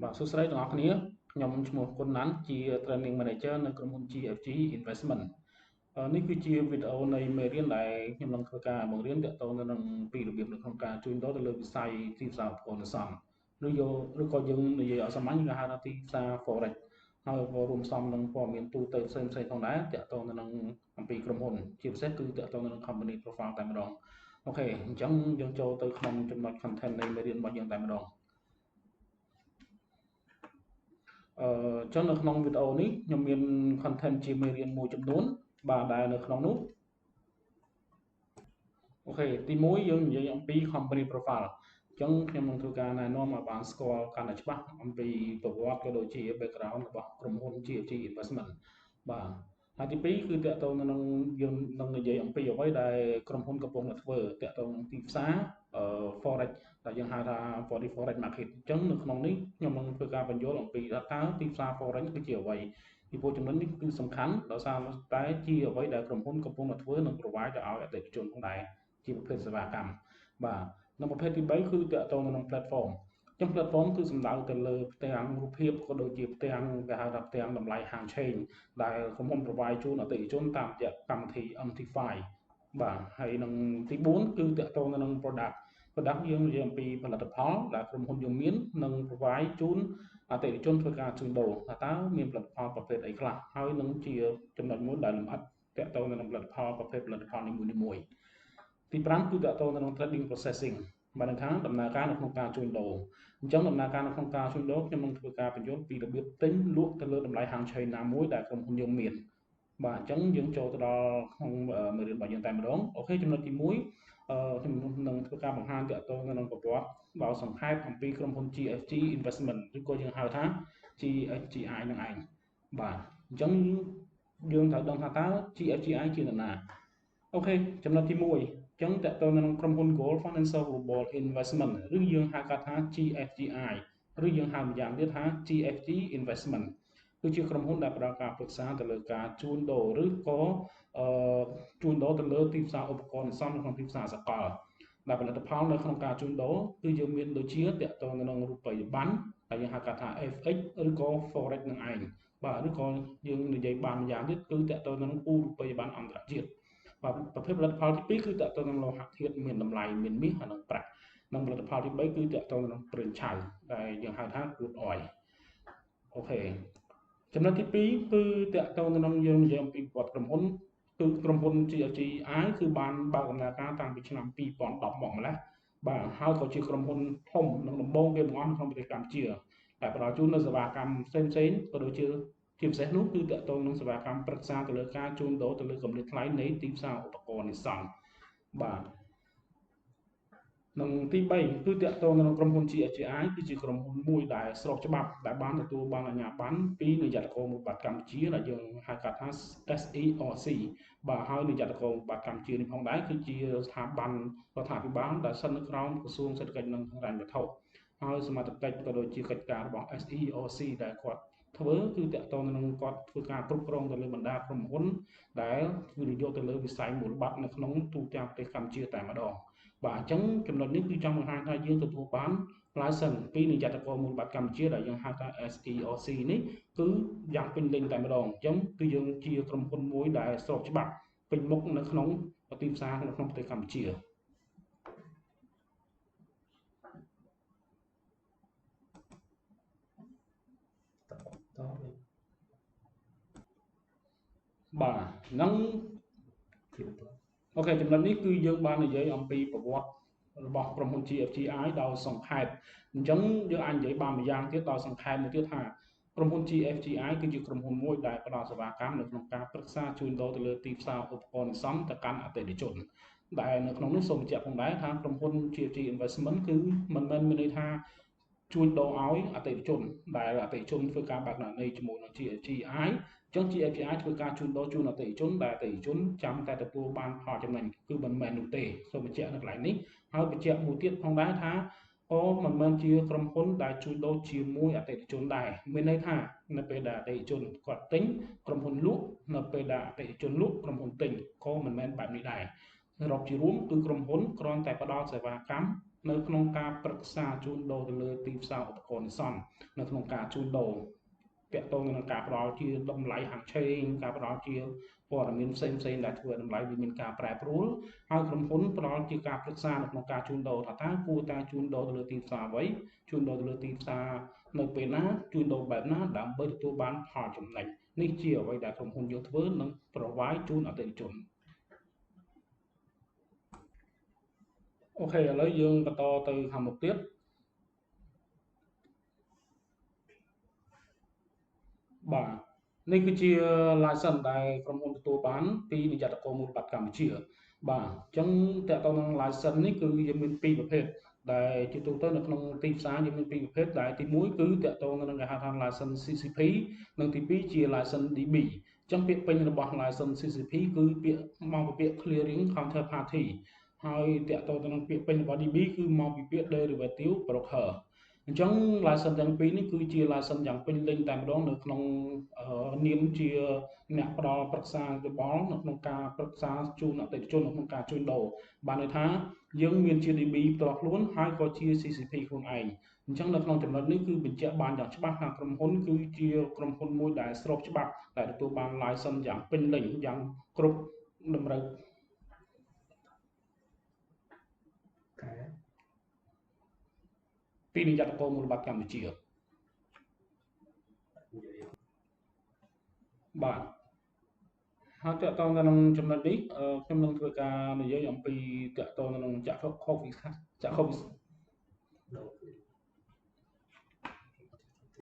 បាទសួស្តីទាំងអស់គ្នាខ្ញុំឈ្មោះគុណណាន់ជា Training Manager នៅក្រុមហ៊ុន GFG Investment នេះគឺជាវីដេអូនៃមេរៀនដែលខ្ញុំនឹងធ្វើការបង្រៀនទាក់ទងទៅនឹងពីរបៀបនៅក្នុងការជួញដូរទៅលើវិស័យទីផ្សារឧបករណ៍នេសាទឬក៏យើងនិយាយឲ្យសាមញ្ញគេហៅថាទីផ្សារ Forex ហើយក៏រួមផ្សំនឹងព័ត៌មានទូទៅផ្សេងៗផងដែរទាក់ទងទៅនឹងអំពីក្រុមហ៊ុនជាពិសេសគឺទាក់ទងទៅនឹង Company Profile តែម្ដងអូខេអញ្ចឹងយើងចូលទៅក្នុងចំណុច content នៃមេរៀនរបស់យើងតែម្ដងចឹងនៅក្នុងវីដេអូនេះខ្ញុំមាន content ជាមេរៀនមួយចំនួនបាទដែលនៅក្នុងនោះអូខេទី1យើងនិយាយអំពី company profile អញ្ចឹងខ្ញុំនឹងធ្វើការណែនាំឲ្យបានស្គាល់កាន់តែច្បាស់អំពីប្រវត្តិក៏ដូចជា background របស់ក្រុមហ៊ុន GFG Investment បាទហើយទី2គឺតកតងនឹងយើងនឹងនិយាយអំពីអ្វីដែលក្រុមហ៊ុនកំពុងតែធ្វើតកតងទីផ្សារForex ដែលយើងហៅថា Forex market អញ្ចឹងនៅក្នុងនេះខ្ញុំនឹងធ្វើការបញ្យល់អំពីថាតើទីផ្សារ Forex គឺជាអ្វីពីព្រោះចំណុចនេះគឺសំខាន់ដោយសារតែជាអ្វីដែលក្រុមហ៊ុនកំពុងតែធ្វើនិង provide ទៅឲ្យអតិថិជនផងដែរជាប្រភេទសេវាកម្មបាទនិងប្រភេទទី3គឺតកតងនឹង platform អញ្ចឹង platform គឺសំដៅទៅលើផ្ទាំងរូបភាពក៏ដូចជាផ្ទាំងគេហៅថាផ្ទាំងតម្លៃហាងឆេងដែលក្រុមហ៊ុន provide ជូនអតិថិជនតាមរយៈកម្មវិធី MT5 បាទហើយនឹងទី4គឺតកតងនឹង product យើងនិយាយអំពីផលិតផលដែលក្រុមហ៊ុនយើងមាននិង provide ជូនអតិថិជនធ្វើការជួញដូរថាតើមានផលិតផលប្រភេទអីខ្លះហើយនឹងជាចំណុចមួយដែលលម្អិតតកតងនឹងផលិតផលប្រភេទផលិតផលនីមួយៗទី5គឺតកតងទៅនឹង trading processing បានន័យថាដំណើរការនៅក្នុងការជួញដូរអញ្ចឹងដំណើរការនៅក្នុងការជួញដូរខ្ញុំនឹងធ្វើការបញ្យល់ពីរបៀបទិញលក់ទៅលើតម្លៃហាងឆេងណាមួយដែលក្រុមហ៊ុនយើងមានបាទអញ្ចឹងយើងចូលទៅដល់ក្នុងមេរៀនរបស់យើងតែម្ដងអូខេចំណុចទី1ខ្ញុំនឹងធ្វើការបង្ហាញទាក់ទងនឹងប្រវត្តិដោយសង្ខេបអំពីក្រុមហ៊ុន GFG Investment ឬក៏យើងហៅថា GFGI នឹងឯងបាទអញ្ចឹងយើងត្រូវដឹងថាតើ GFGI ជានរណាអូខេចំណុចទី1អញ្ចឹងតើតើនៅក្នុងក្រុមហ៊ុន Gold Financial Global Investment ឬយើងហៅកាត់ថា GFGI ឬយើងហៅម្យ៉ាងទៀតថា GFG Investment គឺជាក្រុមហ៊ុនដែលផ្ដល់ការប្រឹក្សាទៅលើការជួញដូរឬក៏ជួញដូរទៅលើទីផ្សារឧបករណ៍នេសាទនៅក្នុងទីផ្សារសកលដែលផលិតផលនៅក្នុងការជួញដូរគឺយើងមានដូចជាតកតងទៅនឹងរូបិយប័ណ្ណដែលយើងហៅកាត់ថា FX ឬក៏ Forex នឹងឯងបាទឬក៏យើងនិយាយបានម្យ៉ាងទៀតគឺតកតងទៅនឹងពូរូបិយប័ណ្ណអន្តរជាតិបាទប្រភេទផលិតផលទី2គឺតកតងនឹងលោហៈធាតុមានតម្លៃមានមាសហើយនិងប្រាក់និងផលិតផលទី3គឺតកតងនឹងប្រេងឆៅដែលយើងហៅថា crude oil អូខេចំណុចទី2គឺតកតងនឹងយើងនិយាយអំពីប្រវត្តិក្រុមហ៊ុនគឺក្រុមហ៊ុន GFGI គឺបានបើកដំណើរការតាំងពីឆ្នាំ2010មកម្ល៉េះបាទហើយក៏ជាក្រុមហ៊ុនធំនិងដំបូងគេបង្អស់នៅក្នុងប្រទេសកម្ពុជាដែលផ្ដល់ជូននូវសេវាកម្មផ្សេងៗក៏ដូចជាពិសេសនោះគឺតកតងនឹងសេវាកម្មប្រឹក្សាទៅលើការជួញដូរទៅលើកម្រិតថ្លៃនៃទីផ្សារឧបករណ៍នេសាទបាទនិងទី3គឺតកតងនឹងក្រុមហ៊ុន GFGI គឺជាក្រុមហ៊ុនមួយដែលស្របច្បាប់ដែលបានទទួលបានអាជ្ញាប័ណ្ណពីនាយកដ្ឋានមូលបត្រកម្ពុជាដែលយើងហៅកាត់ថា SERC បាទហើយនាយកដ្ឋានមូលបត្រកម្ពុជានេះផងដែរគឺជាស្ថាប័នរដ្ឋាភិបាលដែលស្ថិតនៅក្រោមក្រសួងសេដ្ឋកិច្ចនិងហិរញ្ញវត្ថុហើយសមត្ថកិច្ចក៏ដូចជាកិច្ចការរបស់ SERC ដែលគាត់ធ្វើគឺតកតងនឹងគាត់ធ្វើការគ្រប់គ្រងទៅលើបណ្ដាក្រុមហ៊ុនដែលវិនិយោគទៅលើវិស័យមូលបត្រនៅក្នុងទូទាំងប្រទេសកម្ពុជាតែម្ដងបាទអញ្ចឹងចំណុចនេះគឺចង់បង្ហាញថាយើងទទួលបាន license ពីនាយកដ្ឋានមូលបត្រកម្ពុជាដែលយើងហៅថា SERC នេះគឺយ៉ាងពេញលេញតែម្ដងអញ្ចឹងគឺយើងជាក្រុមហ៊ុនមួយដែលស្របច្បាប់ពេញមុខនៅក្នុងទីផ្សារនៅក្នុងប្រទេសកម្ពុជាបាទហ្នឹងអូខេចំណុចនេះគឺយើងបាននិយាយអំពីប្រវត្តិរបស់ក្រុមហ៊ុន GFGI ដោយសង្ខេបអញ្ចឹងយើងអាចនិយាយបានម្យ៉ាងទៀតដោយសង្ខេបមួយទៀតថាក្រុមហ៊ុន GFGI គឺជាក្រុមហ៊ុនមួយដែលផ្ដល់សេវាកម្មនៅក្នុងការប្រឹក្សាជួញដូរទៅលើទីផ្សារឧបករណ៍នេសាទទៅកាន់អតិថិជនដែលនៅក្នុងនោះសូមបញ្ជាក់ផងដែរថាក្រុមហ៊ុន GFG Investment គឺមិនមែនមានន័យថាជួញដូរឲ្យអតិថិជនដែលអតិថិជនធ្វើការបើកណនីជាមួយនឹង GFGI អញ្ចឹង GFGI ធ្វើការជួញដូរជូនអតិថិជនដែលអតិថិជនចាំតែទទួលបានផលចំណេញគឺមិនមែននោះទេសូមបញ្ជាក់នៅកន្លែងនេះហើយបញ្ជាក់មួយទៀតផងដែរថាមិនមែនជាក្រុមហ៊ុនដែលជួញដូរជាមួយអតិថិជនដែរមានន័យថានៅពេលដែលអតិថិជនគាត់ទិញក្រុមហ៊ុនលក់នៅពេលដែលអតិថិជនលក់ក្រុមហ៊ុនទិញក៏មិនមែនបែបនេះដែរសរុបជារួមគឺក្រុមហ៊ុនគ្រាន់តែផ្ដល់សេវាកម្ម នៅក្នុងការប្រឹក្សាជួញដូរទៅលើទីផ្សារឧបករណ៍នេសាទនៅក្នុងការជួញដូរពាក់ទងនឹងការផ្ដល់ជាតម្លៃហាងឆេងការផ្ដល់ជាព័ត៌មានផ្សេងៗដែលធ្វើឲ្យតម្លៃវាមានការប្រែប្រួលហើយក្រុមហ៊ុនផ្ដល់ជាការប្រឹក្សានៅក្នុងការជួញដូរថាតើគួរតែជួញដូរទៅលើទីផ្សារអ្វីជួញដូរទៅលើទីផ្សារនៅពេលណាជួញដូរបែបណាដើម្បីទទួលបានផលចំណេញនេះជាអ្វីដែលក្រុមហ៊ុនយកធ្វើនិងប្រវាយជូនអតិថិជនអូខេឥឡូវយើងបន្តទៅខាងមុខទៀតបាទនេះគឺជា license ដែលក្រុមហ៊ុនទទួលបានពីនាយកដ្ឋានមូលបត្រកម្ពុជាបាទអញ្ចឹងតើតើនឹង license នេះគឺយើងមានពីរប្រភេទដែលជាទូទៅនៅក្នុងទីផ្សារយើងមានពីរប្រភេទដែលទី1គឺតើតើនឹងគេហៅថា license CCP និងទី2ជា license DB អញ្ចឹងពាក្យពេញរបស់ license CCP គឺពាក្យមកពីពាក្យ clearing counterparty ហើយតើតើទៅនឹងពាក្យពេញរបស់ DB គឺមកពីពាក្យ derivative broker អញ្ចឹង license ទាំងពីរនេះគឺជា license យ៉ាងពេញលេញតែម្ដងនៅក្នុងនាមជាអ្នកផ្ដល់ប្រឹក្សាយោបល់នៅក្នុងការប្រឹក្សាជូនអតិថិជននៅក្នុងការជួញដូរបានន័យថាយើងមានជា DB ផ្ទាល់ខ្លួនហើយក៏ជា CCP ខ្លួនឯងអញ្ចឹងនៅក្នុងចំណុចនេះគឺបញ្ជាក់បានយ៉ាងច្បាស់ថាក្រុមហ៊ុនគឺជាក្រុមហ៊ុនមួយដែលស្របច្បាប់ដែលទទួលបាន license យ៉ាងពេញលេញយ៉ាងគ្រប់តម្រូវពីនាយកដ្ឋានមូលបត្រកម្ពុជាបាទហើយតើតើនៅក្នុងចំណុចនេះខ្ញុំនឹងធ្វើការនិយាយអំពីតើតើនៅក្នុងចក្ខុវិ